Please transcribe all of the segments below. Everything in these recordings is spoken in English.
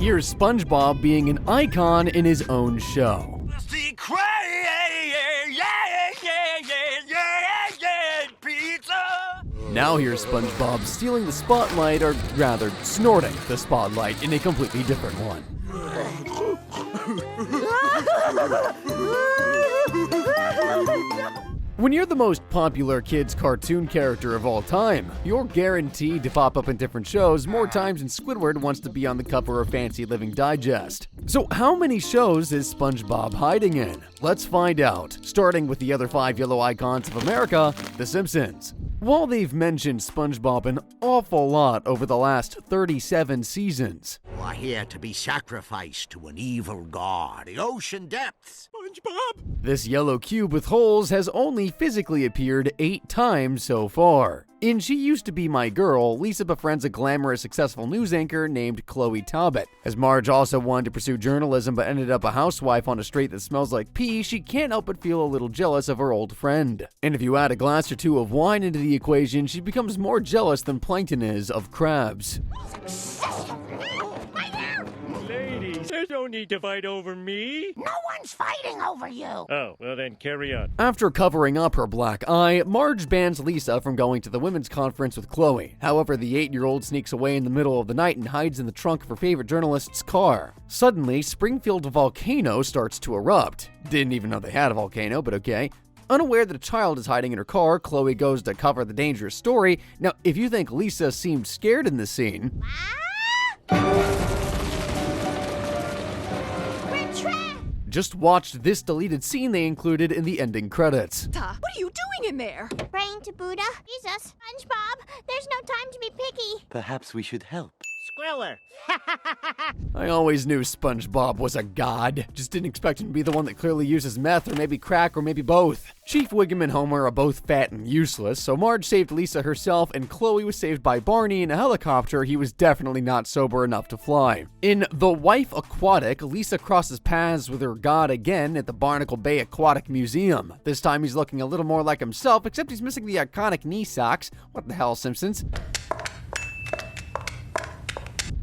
Here's SpongeBob being an icon in his own show. Now here's SpongeBob stealing the spotlight, or rather, snorting the spotlight in a completely different one. When you're the most popular kids' cartoon character of all time, you're guaranteed to pop up in different shows more times than Squidward wants to be on the cover of Fancy Living Digest. So how many shows is SpongeBob hiding in? Let's find out, starting with the other 5 yellow icons of America, The Simpsons. While they've mentioned SpongeBob an awful lot over the last 37 seasons, You are here to be sacrificed to an evil god, the ocean depths. SpongeBob! this yellow cube with holes has only physically appeared 8 times so far. In She Used to Be My Girl, Lisa befriends a glamorous, successful news anchor named Chloe Talbot. As Marge also wanted to pursue journalism but ended up a housewife on a street that smells like pee, she can't help but feel a little jealous of her old friend. And if you add a glass or 2 of wine into the equation, she becomes more jealous than Plankton is of crabs. Ladies, there's no need to fight over me. No one's fighting over you. Oh, well then carry on. After covering up her black eye, Marge bans Lisa from going to the women's conference with Chloe. However, the 8-year-old sneaks away in the middle of the night and hides in the trunk of her favorite journalist's car. Suddenly, Springfield volcano starts to erupt. Didn't even know they had a volcano, but okay. Unaware that a child is hiding in her car, Chloe goes to cover the dangerous story. Now, if you think Lisa seemed scared in this scene, just watch this deleted scene they included in the ending credits. What are you doing in there? Praying to Buddha. Jesus. SpongeBob, there's no time to be picky. Perhaps we should help. Squiller. I always knew SpongeBob was a god. Just didn't expect him to be the one that clearly uses meth, or maybe crack, or maybe both. Chief Wiggum and Homer are both fat and useless, so Marge saved Lisa herself, and Chloe was saved by Barney in a helicopter he was definitely not sober enough to fly. In The Wife Aquatic, Lisa crosses paths with her god again at the Barnacle Bay Aquatic Museum. This time he's looking a little more like himself, except he's missing the iconic knee socks. What the hell, Simpsons?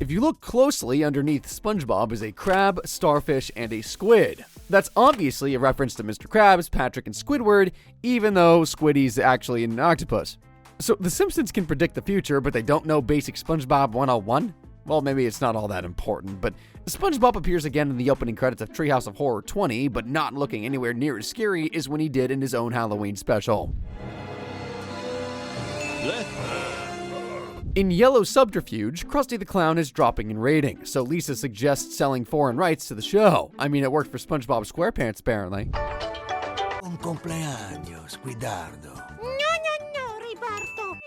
If you look closely, underneath SpongeBob is a crab, starfish, and a squid. That's obviously a reference to Mr. Krabs, Patrick, and Squidward, even though Squiddy's actually an octopus. So the Simpsons can predict the future, but they don't know basic SpongeBob 101? Well, maybe it's not all that important, but SpongeBob appears again in the opening credits of Treehouse of Horror 20, but not looking anywhere near as scary as when he did in his own Halloween special. In Yellow Subterfuge, Krusty the Clown is dropping in ratings, so Lisa suggests selling foreign rights to the show. I mean, it worked for SpongeBob SquarePants, apparently. Un cumpleaños, cuidado. No, Roberto.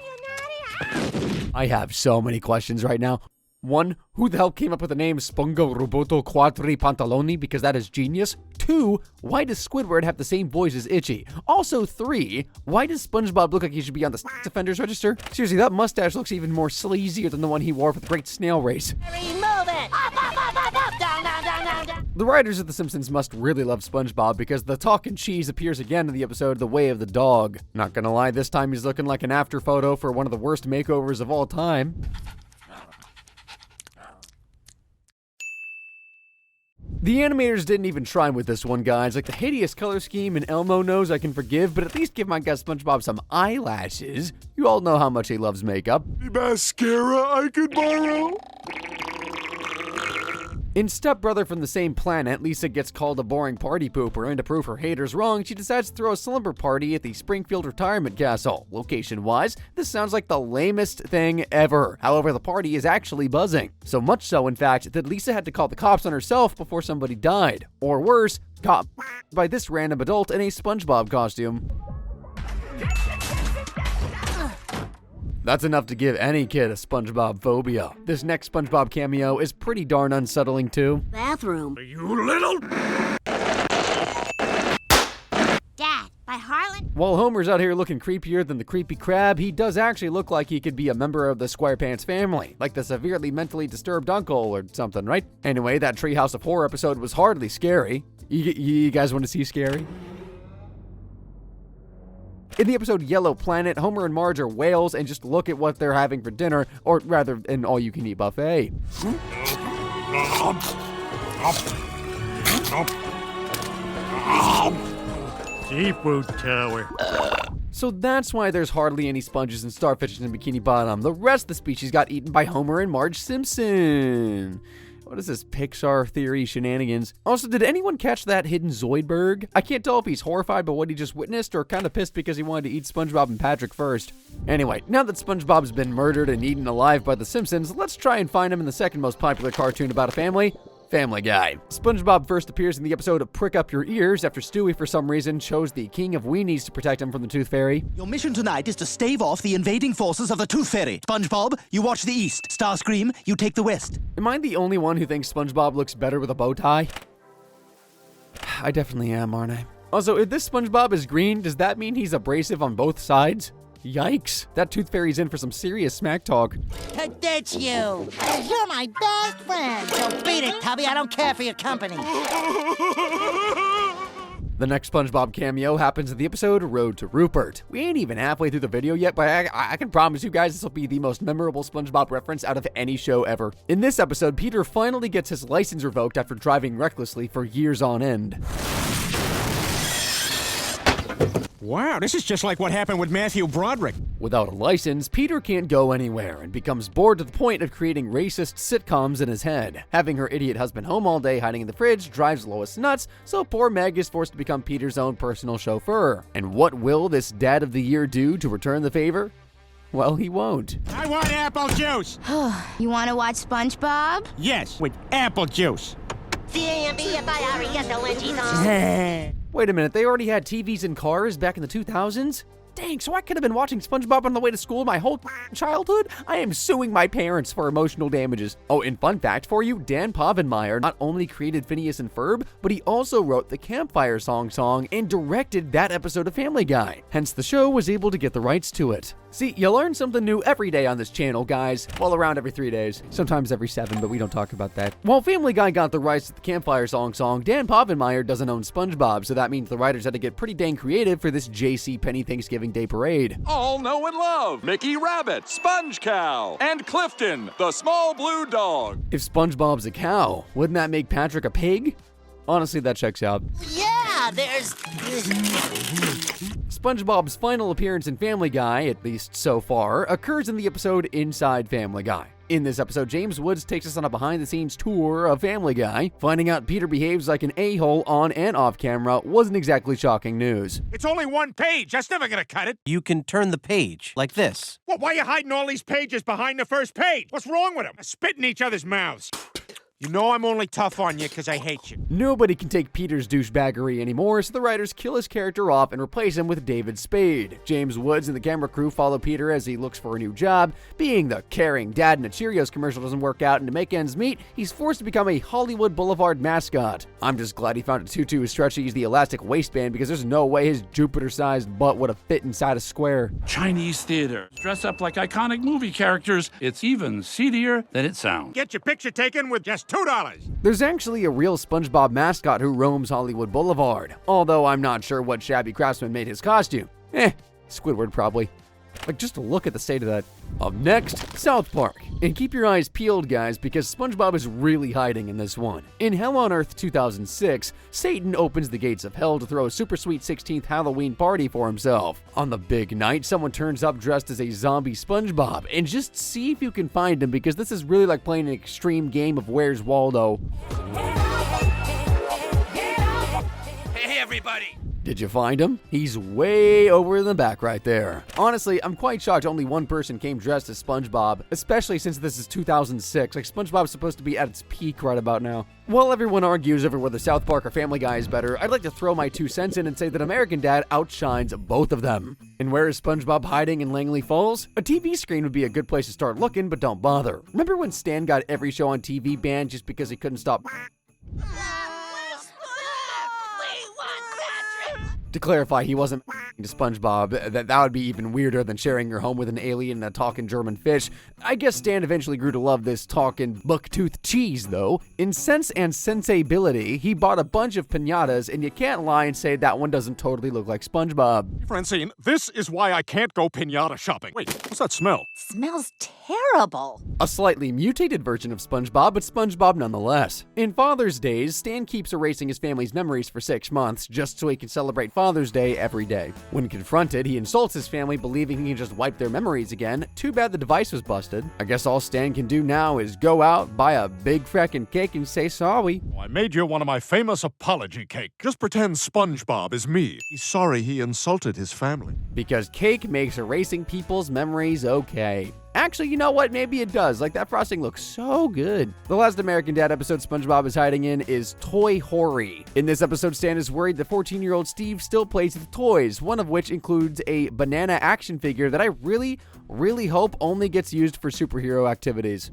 I have so many questions right now. 1, who the hell came up with the name Spongo Roboto Quattri Pantaloni, because that is genius? 2, why does Squidward have the same voice as Itchy? Also 3, why does SpongeBob look like he should be on the sex offenders register? Seriously, that mustache looks even more sleazier than the one he wore for the Great Snail Race. Move it. Up, down. The writers of The Simpsons must really love SpongeBob because the talking cheese appears again in the episode The Way of the Dog. Not gonna lie, this time he's looking like an after photo for one of the worst makeovers of all time. The animators didn't even try with this one, guys. Like, the hideous color scheme and Elmo nose I can forgive, but at least give my guy SpongeBob some eyelashes. You all know how much he loves makeup. Mascara I could borrow? In Step Brother from the Same Planet, Lisa gets called a boring party pooper, and to prove her haters wrong, she decides to throw a slumber party at the Springfield Retirement Castle. Location-wise, this sounds like the lamest thing ever. However, the party is actually buzzing. So much so, in fact, that Lisa had to call the cops on herself before somebody died. Or worse, got by this random adult in a SpongeBob costume. That's enough to give any kid a SpongeBob phobia. This next SpongeBob cameo is pretty darn unsettling too. Bathroom. You little... Dad, by Harlan. While Homer's out here looking creepier than the creepy crab, he does actually look like he could be a member of the SquarePants family, like the severely mentally disturbed uncle or something, right? Anyway, that Treehouse of Horror episode was hardly scary. You guys want to see scary? In the episode Yellow Planet, Homer and Marge are whales and just look at what they're having for dinner, or rather, an all-you-can-eat buffet. Seafood tower. So that's why there's hardly any sponges and starfishes in Bikini Bottom. The rest of the species got eaten by Homer and Marge Simpson. What is this Pixar theory shenanigans? Also, did anyone catch that hidden Zoidberg? I can't tell if he's horrified by what he just witnessed or kind of pissed because he wanted to eat SpongeBob and Patrick first. Anyway, now that SpongeBob's been murdered and eaten alive by the Simpsons, let's try and find him in the second most popular cartoon about a family, Family Guy. SpongeBob first appears in the episode Prick Up Your Ears after Stewie, for some reason, chose the King of Weenies to protect him from the Tooth Fairy. Your mission tonight is to stave off the invading forces of the Tooth Fairy. SpongeBob, you watch the east. Starscream, you take the west. Am I the only one who thinks SpongeBob looks better with a bow tie? I definitely am, aren't I? Also, if this SpongeBob is green, does that mean he's abrasive on both sides? Yikes. That Tooth Fairy's in for some serious smack talk. That's you. You're my best friend. So beat it, Tubby. I don't care for your company. The next SpongeBob cameo happens in the episode Road to Rupert. We ain't even halfway through the video yet, but I can promise you guys this will be the most memorable SpongeBob reference out of any show ever. In this episode, Peter finally gets his license revoked after driving recklessly for years on end. Wow, this is just like what happened with Matthew Broderick. Without a license, Peter can't go anywhere and becomes bored to the point of creating racist sitcoms in his head. Having her idiot husband home all day hiding in the fridge drives Lois nuts, so poor Meg is forced to become Peter's own personal chauffeur. And what will this Dad of the Year do to return the favor? Well, he won't. I want apple juice. You want to watch SpongeBob? Yes, with apple juice. Wait a minute, they already had TVs in cars back in the 2000s? Dang, so I could have been watching SpongeBob on the way to school my whole childhood? I am suing my parents for emotional damages. Oh, and fun fact for you, Dan Povenmire not only created Phineas and Ferb, but he also wrote the Campfire song and directed that episode of Family Guy. Hence, the show was able to get the rights to it. See, you learn something new every day on this channel, guys. Well, around every 3 days. Sometimes every 7, but we don't talk about that. While Family Guy got the rights to the Campfire song, Dan Povenmire doesn't own SpongeBob, so that means the writers had to get pretty dang creative for this J.C. Penney Thanksgiving Day parade. All know and love Mickey Rabbit, Sponge Cow, and Clifton, the small blue dog. If SpongeBob's a cow, wouldn't that make Patrick a pig? Honestly, that checks out. Yeah, there's... SpongeBob's final appearance in Family Guy, at least so far, occurs in the episode Inside Family Guy. In this episode, James Woods takes us on a behind-the-scenes tour of Family Guy. Finding out Peter behaves like an a-hole on and off camera wasn't exactly shocking news. It's only one page. That's never gonna cut it. You can turn the page like this. Well, why are you hiding all these pages behind the first page? What's wrong with them? Spit in each other's mouths. You know I'm only tough on you because I hate you. Nobody can take Peter's douchebaggery anymore, so the writers kill his character off and replace him with David Spade. James Woods and the camera crew follow Peter as he looks for a new job. Being the caring dad in a Cheerios commercial doesn't work out, and to make ends meet, he's forced to become a Hollywood Boulevard mascot. I'm just glad he found a tutu as stretchy as the elastic waistband, because there's no way his Jupiter-sized butt would have fit inside a square. Chinese theater. Dress up like iconic movie characters. It's even seedier than it sounds. Get your picture taken with just $2. There's actually a real SpongeBob mascot who roams Hollywood Boulevard, although I'm not sure what shabby craftsman made his costume. Squidward probably. Like, just look at the state of that. Up next, South Park. And keep your eyes peeled, guys, because SpongeBob is really hiding in this one. In Hell on Earth 2006, Satan opens the gates of hell to throw a super sweet 16th Halloween party for himself. On the big night, someone turns up dressed as a zombie SpongeBob, and just see if you can find him, because this is really like playing an extreme game of Where's Waldo. Hey, everybody! Did you find him? He's way over in the back right there. Honestly, I'm quite shocked only one person came dressed as SpongeBob, especially since this is 2006. Like, SpongeBob's supposed to be at its peak right about now. While everyone argues over whether South Park or Family Guy is better, I'd like to throw my 2 cents in and say that American Dad outshines both of them. And where is SpongeBob hiding in Langley Falls? A TV screen would be a good place to start looking, but don't bother. Remember when Stan got every show on TV banned just because he couldn't stop? To clarify, he wasn't To SpongeBob, that would be even weirder than sharing your home with an alien and a talking German fish. I guess Stan eventually grew to love this talking buck-toothed cheese, though. In Sense and Sensibility, he bought a bunch of piñatas, and you can't lie and say that one doesn't totally look like SpongeBob. Francine, this is why I can't go piñata shopping. Wait, what's that smell? Smells terrible. A slightly mutated version of SpongeBob, but SpongeBob nonetheless. In Father's Days, Stan keeps erasing his family's memories for 6 months, just so he can celebrate Father's Day every day. When confronted, he insults his family, believing he can just wipe their memories again. Too bad the device was busted. I guess all Stan can do now is go out, buy a big frickin' cake, and say sorry. I made you one of my famous apology cake. Just pretend SpongeBob is me. He's sorry he insulted his family. Because cake makes erasing people's memories okay. Actually, you know what? Maybe it does. Like, that frosting looks so good. The last American Dad episode SpongeBob is hiding in is Toy Horry. In this episode, Stan is worried that 14-year-old Steve still plays with toys, one of which includes a banana action figure that I really, really hope only gets used for superhero activities.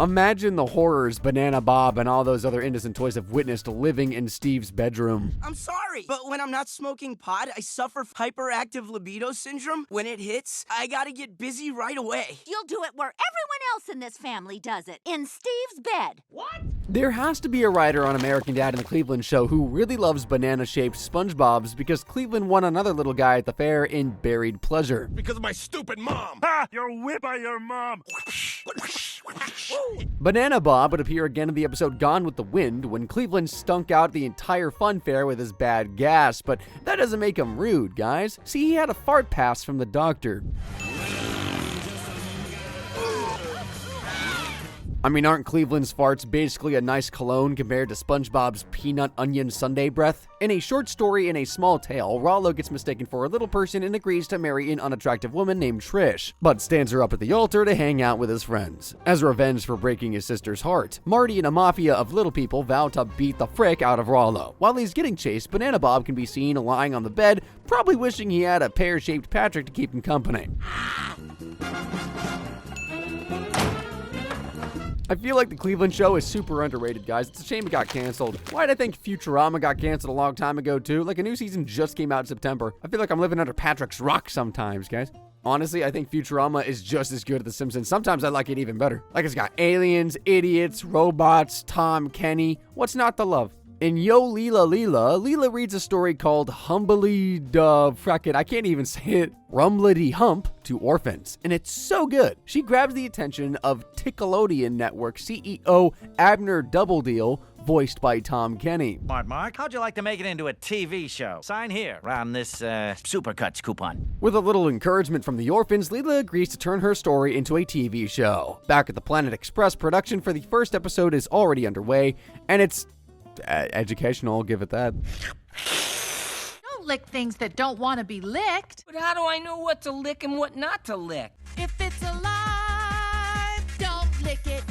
Imagine the horrors Banana Bob and all those other innocent toys have witnessed living in Steve's bedroom. I'm sorry, but when I'm not smoking pot, I suffer hyperactive libido syndrome. When it hits, I gotta get busy right away. You'll do it where everyone else in this family does it, in Steve's bed. What? There has to be a writer on American Dad and the Cleveland Show who really loves banana-shaped SpongeBobs because Cleveland won another little guy at the fair in Buried Pleasure. Because of my stupid mom. Ha! You're whipped by your mom. Banana Bob would appear again in the episode Gone with the Wind when Cleveland stunk out the entire fun fair with his bad gas, but that doesn't make him rude, guys. See, he had a fart pass from the doctor. I mean, aren't Cleveland's farts basically a nice cologne compared to SpongeBob's peanut onion sundae breath? In a short story in a small tale, Rollo gets mistaken for a little person and agrees to marry an unattractive woman named Trish, but stands her up at the altar to hang out with his friends. As revenge for breaking his sister's heart, Marty and a mafia of little people vow to beat the frick out of Rollo. While he's getting chased, Banana Bob can be seen lying on the bed, probably wishing he had a pear-shaped Patrick to keep him company. I feel like the Cleveland Show is super underrated, guys. It's a shame it got canceled. Why'd I think Futurama got canceled a long time ago, too? Like, a new season just came out in September. I feel like I'm living under Patrick's rock sometimes, guys. Honestly, I think Futurama is just as good as The Simpsons. Sometimes I like it even better. Like, it's got aliens, idiots, robots, Tom Kenny. What's not to love? In Yo Leela Leela, Leela reads a story called Humbly Frackin', I can't even say it, Rumbledy Hump to orphans, and it's so good. She grabs the attention of Nickelodeon Network CEO Abner Doubledeal, voiced by Tom Kenny. Mark, how'd you like to make it into a TV show? Sign here on this Supercuts coupon. With a little encouragement from the orphans, Leela agrees to turn her story into a TV show. Back at the Planet Express, production for the first episode is already underway, and it's educational, I'll give it that. Don't lick things that don't want to be licked. But how do I know what to lick and what not to lick? If it's alive, don't lick it.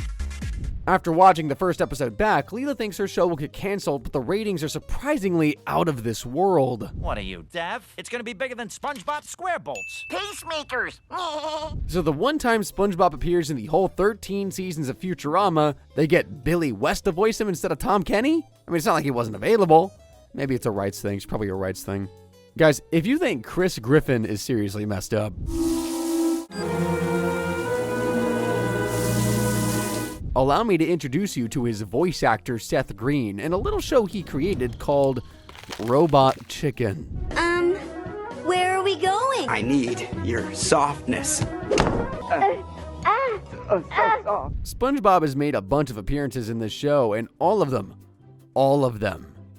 After watching the first episode back, Leela thinks her show will get canceled, but the ratings are surprisingly out of this world. What are you, deaf? It's gonna be bigger than SpongeBob SquarePants. Peacemakers! So the one time SpongeBob appears in the whole 13 seasons of Futurama, they get Billy West to voice him instead of Tom Kenny? I mean, it's not like he wasn't available. Maybe it's a rights thing. It's probably a rights thing. Guys, if you think Chris Griffin is seriously messed up, allow me to introduce you to his voice actor, Seth Green, and a little show he created called Robot Chicken. Where are we going? I need your softness. SpongeBob has made a bunch of appearances in this show, and all of them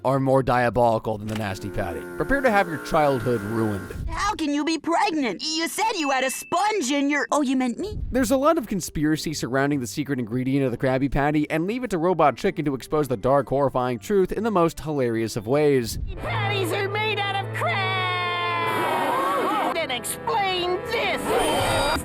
are more diabolical than the Nasty Patty. Prepare to have your childhood ruined. How can you be pregnant? You said you had a sponge in your... Oh, you meant me? There's a lot of conspiracy surrounding the secret ingredient of the Krabby Patty, and leave it to Robot Chicken to expose the dark, horrifying truth in the most hilarious of ways. Patties are made out of crab! Then explain this!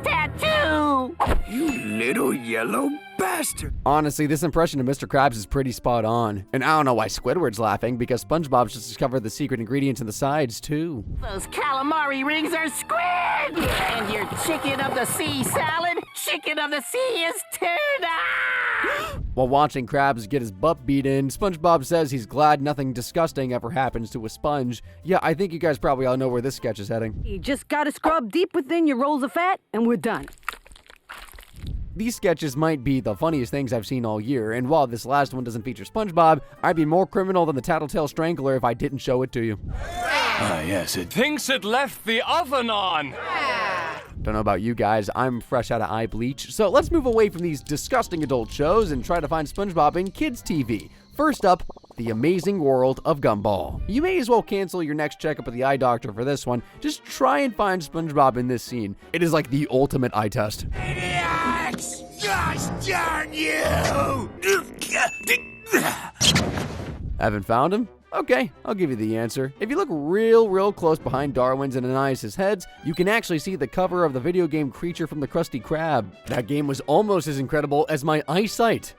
Tattoo! You little yellow bastard. Honestly, this impression of Mr. Krabs is pretty spot on. And I don't know why Squidward's laughing, because SpongeBob's just discovered the secret ingredients in the sides, too. Those calamari rings are squid! And your chicken of the sea salad, chicken of the sea is tuna! While watching Krabs get his butt beat in, SpongeBob says he's glad nothing disgusting ever happens to a sponge. Yeah, I think you guys probably all know where this sketch is heading. You just gotta scrub deep within your rolls of fat, and we're done. These sketches might be the funniest things I've seen all year, and while this last one doesn't feature SpongeBob, I'd be more criminal than the Tattletale Strangler if I didn't show it to you. Yes, it thinks it left the oven on. Don't know about you guys, I'm fresh out of eye bleach, so let's move away from these disgusting adult shows and try to find SpongeBob in kids' TV. First up, The Amazing World of Gumball. You may as well cancel your next checkup at the eye doctor for this one. Just try and find SpongeBob in this scene. It is like the ultimate eye test. Idiots! Gosh darn you! Haven't found him? Okay, I'll give you the answer. If you look real close behind Darwin's and Ananias' heads, you can actually see the cover of the video game Creature from the Krusty Krab. That game was almost as incredible as my eyesight.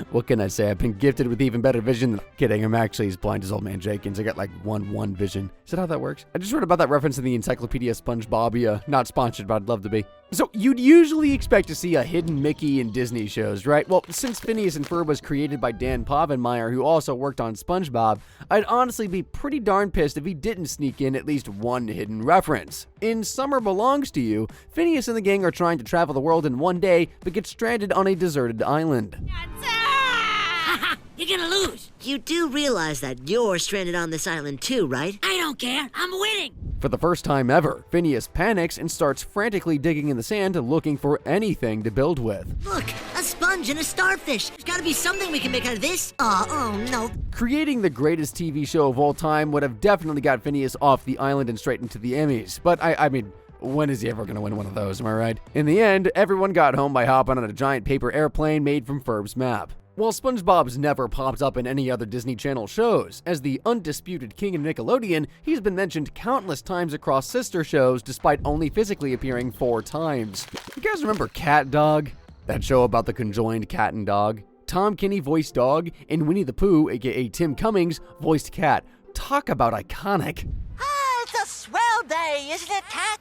What can I say? I've been gifted with even better vision than... Kidding, I'm actually as blind as old man Jenkins. I got like one vision. Is that how that works? I just read about that reference in the Encyclopedia SpongeBobia. Not sponsored, but I'd love to be. So, you'd usually expect to see a hidden Mickey in Disney shows, right? Well, since Phineas and Ferb was created by Dan Povenmire, who also worked on SpongeBob, I'd honestly be pretty darn pissed if he didn't sneak in at least one hidden reference. In Summer Belongs to You, Phineas and the gang are trying to travel the world in one day, but get stranded on a deserted island. You're gonna lose. You do realize that you're stranded on this island too, right? I don't care. I'm winning. For the first time ever, Phineas panics and starts frantically digging in the sand looking for anything to build with. Look, a sponge and a starfish. There's gotta be something we can make out of this. Oh no. Creating the greatest TV show of all time would have definitely got Phineas off the island and straight into the Emmys. But I mean, when is he ever going to win one of those, am I right? In the end, everyone got home by hopping on a giant paper airplane made from Ferb's map. While SpongeBob's never popped up in any other Disney Channel shows, as the undisputed king of Nickelodeon, he's been mentioned countless times across sister shows despite only physically appearing 4 times. You guys remember CatDog? That show about the conjoined cat and dog? Tom Kenny voiced Dog, and Winnie the Pooh, aka Tim Cummings, voiced Cat. Talk about iconic. It's a swell day, isn't it, Cat?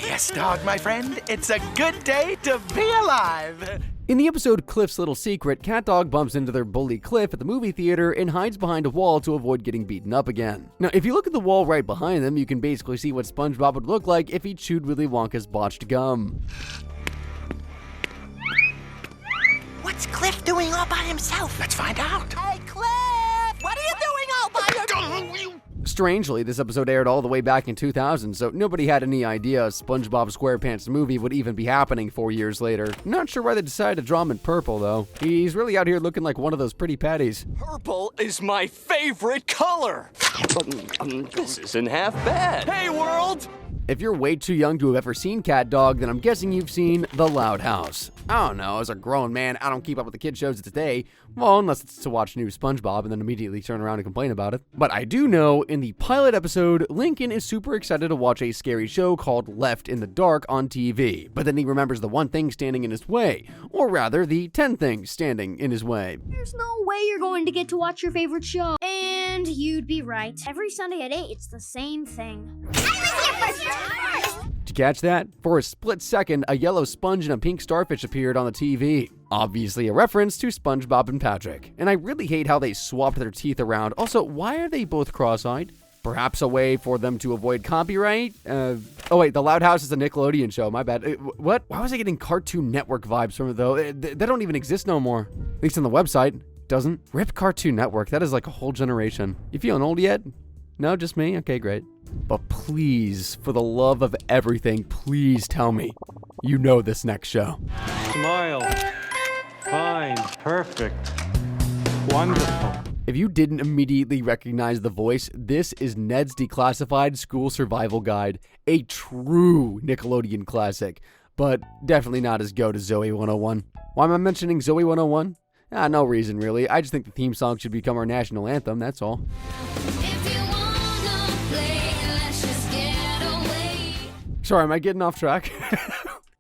Yes, Dog, my friend. It's a good day to be alive. In the episode Cliff's Little Secret, CatDog bumps into their bully Cliff at the movie theater and hides behind a wall to avoid getting beaten up again. Now, if you look at the wall right behind them, you can basically see what SpongeBob would look like if he chewed Willy Wonka's botched gum. What's Cliff doing all by himself? Let's find out. Hey, Cliff! What are you doing all by yourself? Strangely, this episode aired all the way back in 2000, so nobody had any idea a SpongeBob SquarePants movie would even be happening 4 years later. Not sure why they decided to draw him in purple, though. He's really out here looking like one of those pretty patties. Purple is my favorite color. This isn't half bad. Hey, world! If you're way too young to have ever seen CatDog, then I'm guessing you've seen The Loud House. I don't know, as a grown man, I don't keep up with the kid shows of today. Well, unless it's to watch new SpongeBob and then immediately turn around and complain about it. But I do know, in the pilot episode, Lincoln is super excited to watch a scary show called Left in the Dark on TV. But then he remembers the one thing standing in his way. Or rather, the 10 things standing in his way. There's no way you're going to get to watch your favorite show. And you'd be right. Every Sunday at 8, it's the same thing. Did you catch that? For a split second, a yellow sponge and a pink starfish appeared on the TV. Obviously a reference to SpongeBob and Patrick. And I really hate how they swapped their teeth around. Also, why are they both cross-eyed? Perhaps a way for them to avoid copyright? Oh wait, The Loud House is a Nickelodeon show, my bad. What? Why was I getting Cartoon Network vibes from it though? They don't even exist no more. At least on the website. Doesn't? Rip Cartoon Network, that is like a whole generation. You feeling old yet? No, just me? Okay, great. But please, for the love of everything, please tell me you know this next show. Smile. Fine. Perfect. Wonderful. If you didn't immediately recognize the voice, this is Ned's Declassified School Survival Guide, a true Nickelodeon classic, but definitely not as goat as Zoe 101. Why am I mentioning Zoe 101? No reason really. I just think the theme song should become our national anthem, that's all. Sorry, am I getting off track?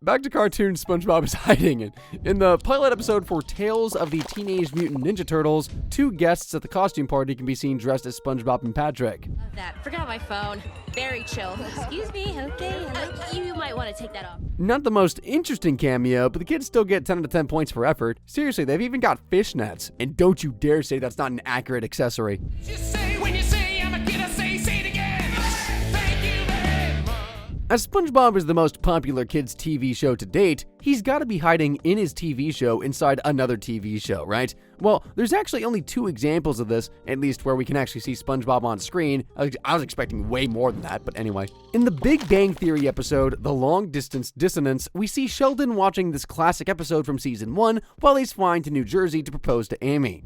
Back to cartoons SpongeBob is hiding in. In the pilot episode for Tales of the Teenage Mutant Ninja Turtles, 2 guests at the costume party can be seen dressed as SpongeBob and Patrick. Love that. Forgot my phone. Very chill. Excuse me, okay? You might want to take that off. Not the most interesting cameo, but the kids still get 10 out of 10 points for effort. Seriously, they've even got fishnets. And don't you dare say that's not an accurate accessory. As SpongeBob is the most popular kids' TV show to date, he's gotta be hiding in his TV show inside another TV show, right? Well, there's actually only 2 examples of this, at least where we can actually see SpongeBob on screen. I was expecting way more than that, but anyway. In the Big Bang Theory episode, The Long Distance Dissonance, we see Sheldon watching this classic episode from season 1 while he's flying to New Jersey to propose to Amy.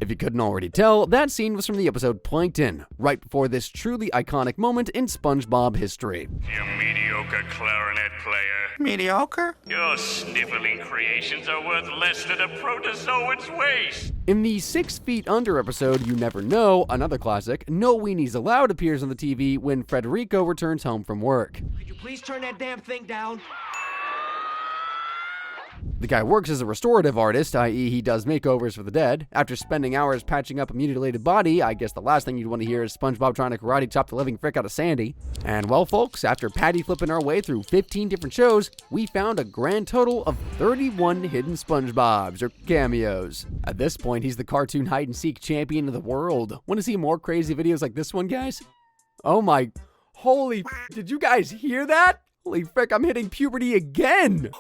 If you couldn't already tell, that scene was from the episode Plankton, right before this truly iconic moment in SpongeBob history. You mediocre clarinet player. Mediocre? Your sniveling creations are worth less than a protozoan's waste. In the 6 Feet Under episode You Never Know, another classic, No Weenies Allowed appears on the TV when Federico returns home from work. Could you please turn that damn thing down? The guy works as a restorative artist, i.e. he does makeovers for the dead. After spending hours patching up a mutilated body, I guess the last thing you'd want to hear is SpongeBob trying to karate chop the living frick out of Sandy. And well folks, after patty flipping our way through 15 different shows, we found a grand total of 31 hidden SpongeBobs, or cameos. At this point, he's the cartoon hide-and-seek champion of the world. Want to see more crazy videos like this one, guys? Oh my, holy, did you guys hear that? Holy frick, I'm hitting puberty again!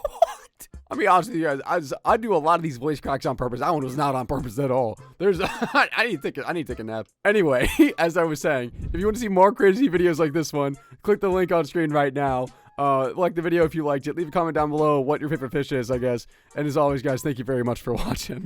I'll be honest with you guys, I do a lot of these voice cracks on purpose. That one was not on purpose at all. I need to take a nap. Anyway, as I was saying, if you want to see more crazy videos like this one, click the link on screen right now. Like the video if you liked it. Leave a comment down below what your favorite fish is, I guess. And as always, guys, thank you very much for watching.